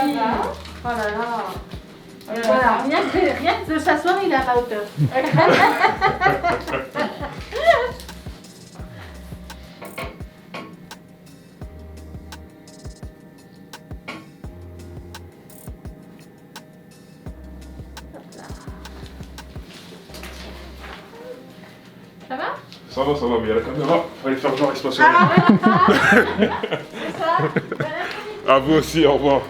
Oh là là. Voilà, rien que de s'asseoir, il est à ma hauteur. Ça va? Ça va, mais il y a la caméra, fallait faire genre, il se passe rien. C'est ça. À vous aussi, au revoir.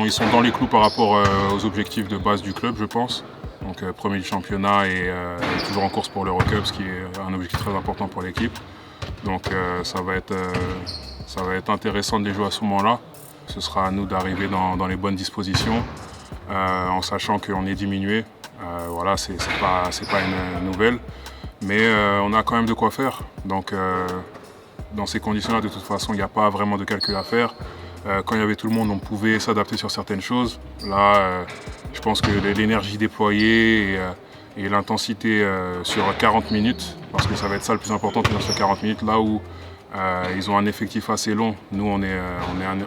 Ils sont dans les clous par rapport aux objectifs de base du club, je pense. Donc premier du championnat et toujours en course pour l'Eurocup, ce qui est un objectif très important pour l'équipe. Donc ça va être intéressant de les jouer à ce moment-là. Ce sera à nous d'arriver dans les bonnes dispositions, en sachant qu'on est diminué. Voilà, c'est pas une nouvelle, mais on a quand même de quoi faire. Donc dans ces conditions-là, de toute façon, il n'y a pas vraiment de calcul à faire. Quand il y avait tout le monde, on pouvait s'adapter sur certaines choses. Là, je pense que l'énergie déployée et l'intensité sur 40 minutes, parce que ça va être ça le plus important, tenir sur 40 minutes, là où ils ont un effectif assez long, nous on est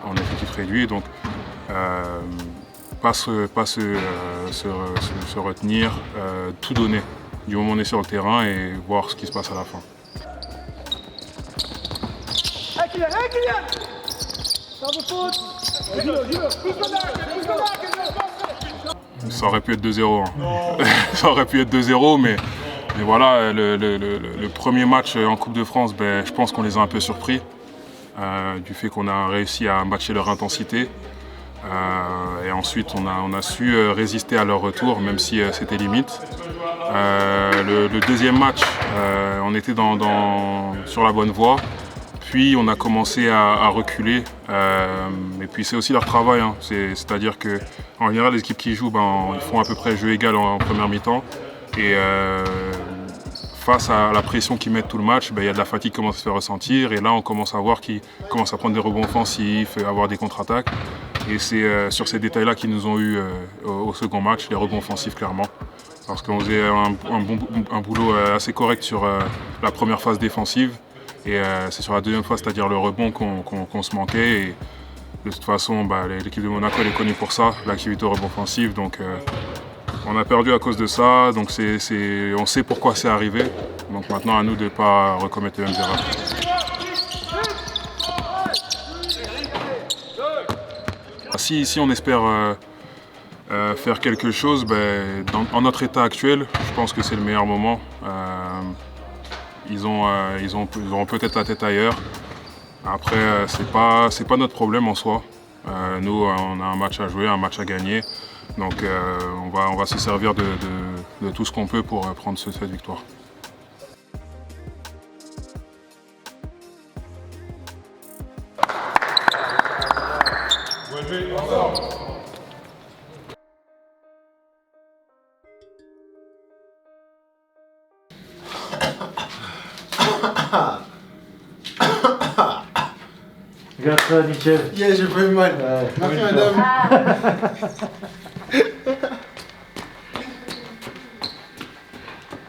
en effectif réduit, donc pas se retenir, tout donner du moment où on est sur le terrain et voir ce qui se passe à la fin. Ça aurait pu être 2-0. Hein. Ça aurait pu être 2-0, mais voilà, le premier match en Coupe de France, je pense qu'on les a un peu surpris du fait qu'on a réussi à matcher leur intensité. Et ensuite, on a su résister à leur retour, même si c'était limite. Le deuxième match, on était sur la bonne voie. Puis on a commencé à reculer, et puis c'est aussi leur travail, hein. C'est-à-dire qu'en général les équipes qui jouent, ils font à peu près jeu égal en première mi-temps, et face à la pression qu'ils mettent tout le match, il y a de la fatigue qui commence à se faire ressentir, et là on commence à voir qu'ils commencent à prendre des rebonds offensifs, avoir des contre-attaques, et c'est sur ces détails-là qu'ils nous ont eu au second match, les rebonds offensifs clairement, parce qu'on faisait un boulot assez correct sur la première phase défensive. Et c'est sur la deuxième phase, c'est-à-dire le rebond, qu'on se manquait. Et de toute façon, l'équipe de Monaco elle est connue pour ça, l'activité au rebond offensif. Donc on a perdu à cause de ça. Donc on sait pourquoi c'est arrivé. Donc maintenant à nous de ne pas recommettre les mêmes erreurs. Si on espère faire quelque chose, en notre état actuel, je pense que c'est le meilleur moment. Ils auront peut-être la tête ailleurs. Après, c'est pas notre problème en soi. Nous, on a un match à jouer, un match à gagner. Donc, on va se servir de tout ce qu'on peut pour prendre cette victoire. Regarde ça, Michel. Yeah, j'ai pas eu mal. Merci madame.